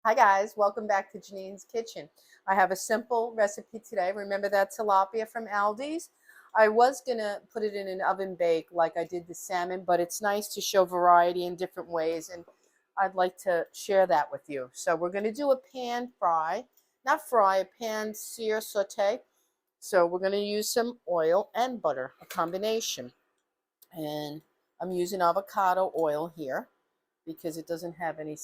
Hi guys, welcome back to Janine's Kitchen. I have a simple recipe today. Remember that tilapia from Aldi's? I was gonna put it in an oven bake like I did the salmon, but it's nice to show variety in different ways, and I'd like to share that with you. So we're gonna do a pan fry, not fry, a pan sear saute. So we're gonna use some oil and butter, a combination. And I'm using avocado oil here because it doesn't have any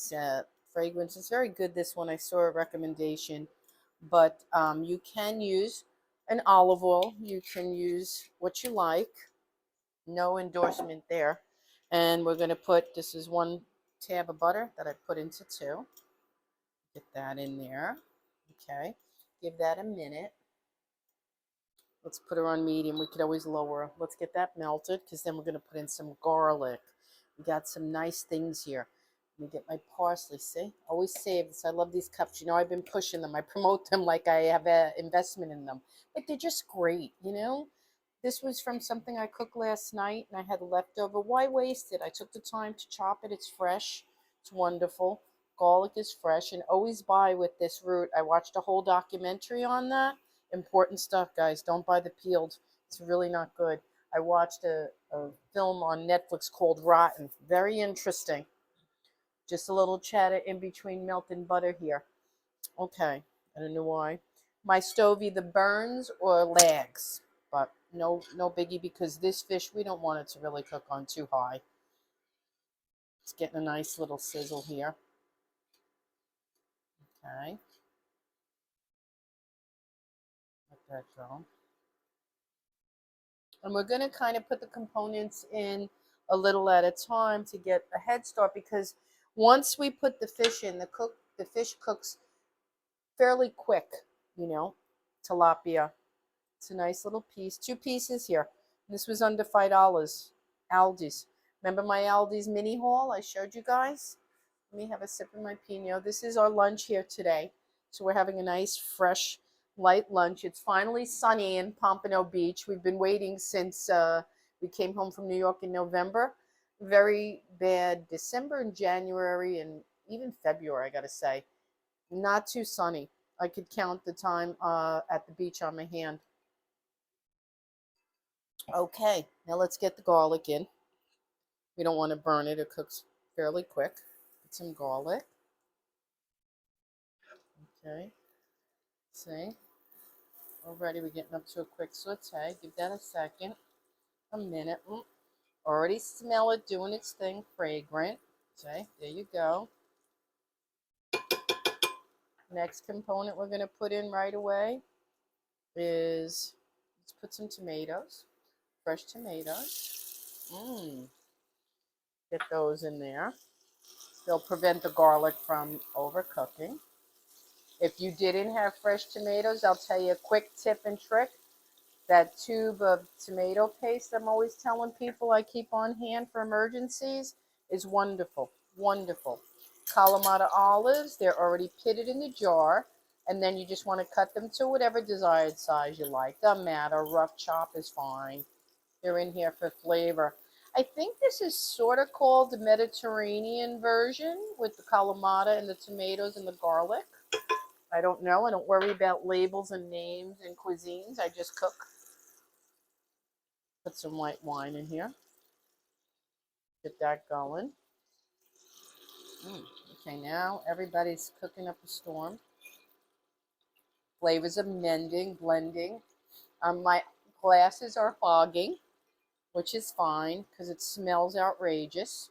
fragrance. It's very good, this one. I saw a recommendation, but you can use an olive oil. You can use what you like. No endorsement there. And we're going to put, this is 1 tab of butter that I put into 2. Get that in there. Okay. Give that a minute. Let's put her on medium. We could always lower her. Let's get that melted because then we're going to put in some garlic. We got some nice things here. Let me get my parsley. See? Always save this. I love these cups. You know, I've been pushing them. I promote them like I have an investment in them. But they're just great, you know? This was from something I cooked last night and I had leftover. Why waste it? I took the time to chop it. It's fresh. It's wonderful. Garlic is fresh. And always buy with this root. I watched a whole documentary on that. Important stuff, guys. Don't buy the peeled. It's really not good. I watched a film on Netflix called Rotten. Very interesting. Just a little chatter in between melting butter here. Okay. I don't know why. My stove either burns or lags. But no biggie because this fish, we don't want it to really cook on too high. It's getting a nice little sizzle here. Okay. Let that go. And we're going to kind of put the components in a little at a time to get a head start because once we put the fish in, the fish cooks fairly quick, you know. Tilapia. It's a nice little piece. 2 pieces here. This was under $5. Aldi's. Remember my Aldi's mini haul I showed you guys? Let me have a sip of my Pinot. This is our lunch here today. So we're having a nice, fresh, light lunch. It's finally sunny in Pompano Beach. We've been waiting since we came home from New York in November. Very bad December and January and even February, I got to say. Not too sunny. I could count the time at the beach on my hand. Okay, now let's get the garlic in. We don't want to burn it. It cooks fairly quick. Put some garlic. Okay. See? Already we're getting up to a quick saute. Give that a second. A minute. Already smell it doing its thing. Fragrant. Okay, there you go. Next component we're going to put in right away is, let's put some tomatoes. Fresh tomatoes. Get those in there. They'll prevent the garlic from overcooking. If you didn't have fresh tomatoes, I'll tell you a quick tip and trick. That tube of tomato paste I'm always telling people I keep on hand for emergencies is wonderful. Wonderful. Kalamata olives, they're already pitted in the jar. And then you just want to cut them to whatever desired size you like. Doesn't matter. Rough chop is fine. They're in here for flavor. I think this is sort of called the Mediterranean version with the kalamata and the tomatoes and the garlic. I don't know. I don't worry about labels and names and cuisines. I just cook. Put some white wine in here. Get that going. Okay, now everybody's cooking up a storm. Flavors are mending, blending. My glasses are fogging, which is fine because it smells outrageous.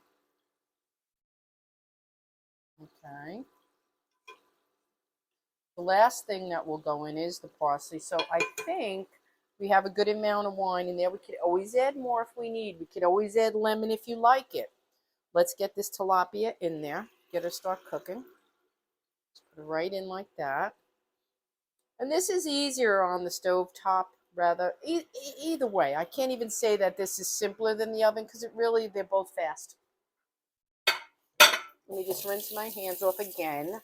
Okay. The last thing that will go in is the parsley. So I think we have a good amount of wine in there. We could always add more if we need. We could always add lemon if you like it. Let's get this tilapia in there. Get her start cooking. Just put it right in like that. And this is easier on the stove top, rather. Either way, I can't even say that this is simpler than the oven because they're both fast. Let me just rinse my hands off again.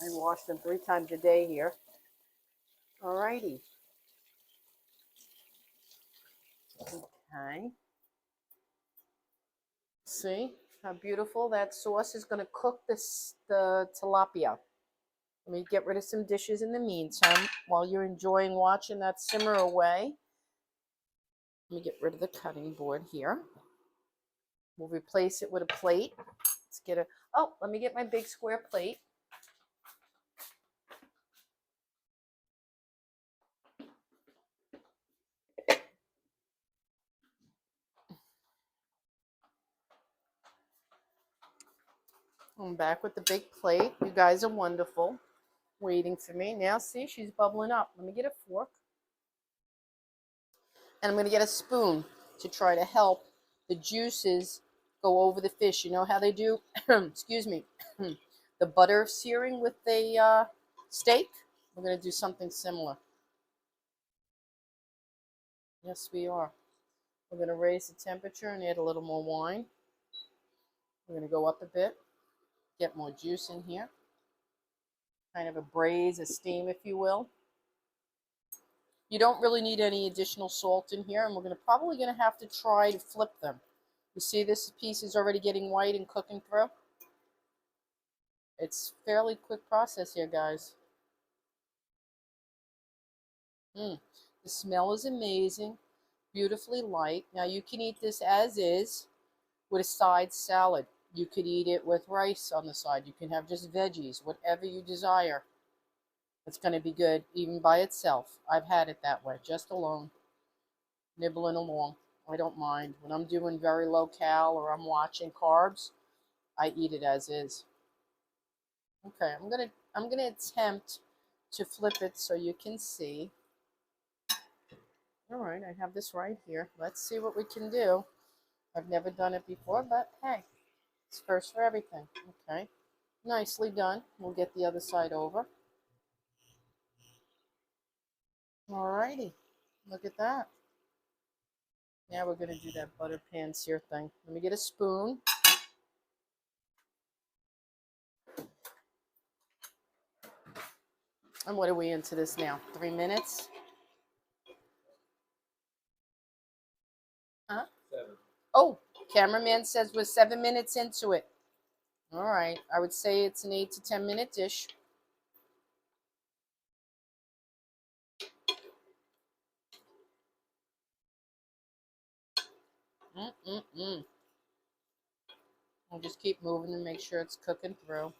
I wash them 3 times a day here. Alrighty. Okay. See? How beautiful that sauce is going to cook the tilapia. Let me get rid of some dishes in the meantime while you're enjoying watching that simmer away. Let me get rid of the cutting board here. We'll replace it with a plate. Let's get a, oh, let me get my big square plate. I'm back with the big plate. You guys are wonderful. Waiting for me. Now, see, she's bubbling up. Let me get a fork. And I'm going to get a spoon to try to help the juices go over the fish. You know how they do, excuse me, the butter searing with the steak? We're going to do something similar. Yes, we are. We're going to raise the temperature and add a little more wine. We're going to go up a bit, get more juice in here. Kind of a braise, a steam, if you will. You don't really need any additional salt in here, and we're probably going to have to try to flip them. You see this piece is already getting white and cooking through? It's fairly quick process here, guys. The smell is amazing, beautifully light. Now you can eat this as is with a side salad. You could eat it with rice on the side. You can have just veggies, whatever you desire. It's going to be good even by itself. I've had it that way, just alone, nibbling along. I don't mind. When I'm doing very low cal or I'm watching carbs, I eat it as is. Okay, I'm gonna attempt to flip it so you can see. All right, I have this right here. Let's see what we can do. I've never done it before, but hey, it's first for everything. Okay, nicely done. We'll get the other side over. All righty, look at that. Now we're gonna do that butter pan sear thing. Let me get a spoon. And what are we into this now? 3 minutes? Huh? 7. Oh, cameraman says we're 7 minutes into it. All right, I would say it's an 8 to 10 minute dish. I'll just keep moving and make sure it's cooking through.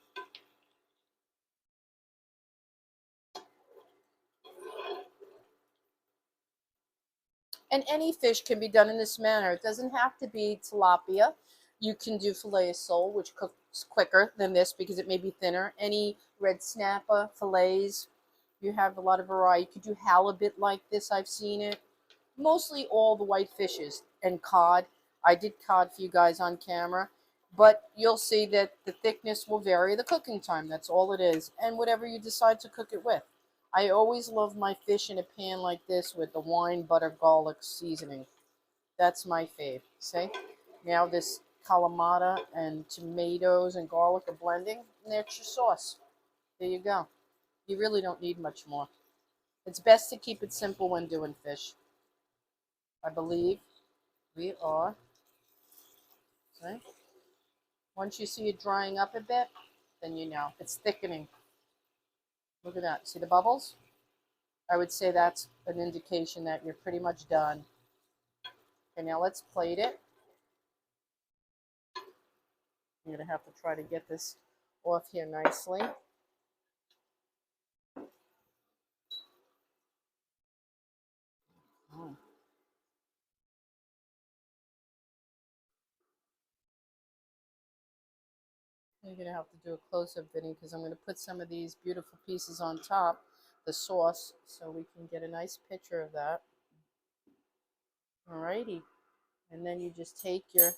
And any fish can be done in this manner. It doesn't have to be tilapia. You can do filet of sole, which cooks quicker than this because it may be thinner. Any red snapper, fillets, you have a lot of variety. You could do halibut like this. I've seen it. Mostly all the white fishes and cod. I did cod for you guys on camera. But you'll see that the thickness will vary the cooking time. That's all it is. And whatever you decide to cook it with. I always love my fish in a pan like this with the wine, butter, garlic seasoning. That's my fave. See? Now this kalamata and tomatoes and garlic are blending. And there's your sauce. There you go. You really don't need much more. It's best to keep it simple when doing fish. I believe we are. See? Once you see it drying up a bit, then you know. It's thickening. Look at that. See the bubbles? I would say that's an indication that you're pretty much done. Okay, now let's plate it. I'm going to have to try to get this off here nicely. Oh. You're going to have to do a close-up, Vinny, because I'm going to put some of these beautiful pieces on top, the sauce, so we can get a nice picture of that. Alrighty. And then you just take your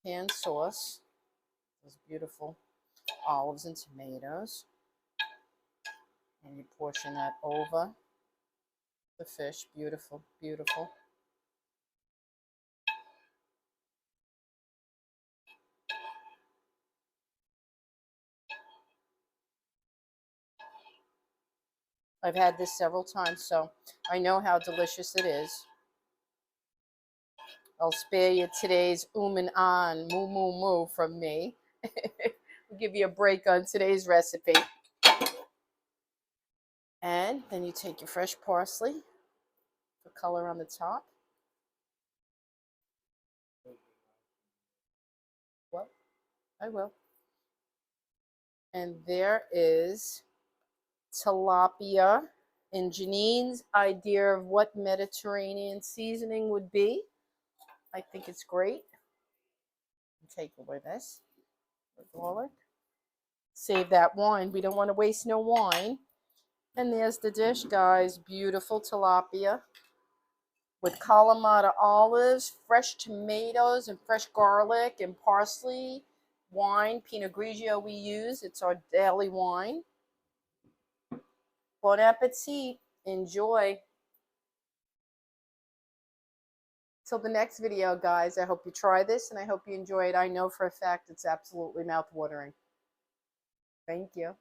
pan sauce, those beautiful olives and tomatoes, and you portion that over the fish. Beautiful, beautiful. I've had this several times, so I know how delicious it is. I'll spare you today's and on, moo moo moo from me. We'll give you a break on today's recipe. And then you take your fresh parsley for color on the top. Well, I will. And there is tilapia in Janine's idea of what Mediterranean seasoning would be. I think it's great. Take away this garlic. Save that wine. We don't want to waste no wine. And there's the dish, guys. Beautiful tilapia with kalamata olives, fresh tomatoes, and fresh garlic and parsley. Wine, Pinot Grigio we use. It's our daily wine. Bon appetit. Enjoy. Till the next video, guys, I hope you try this and I hope you enjoy it. I know for a fact it's absolutely mouth-watering. Thank you.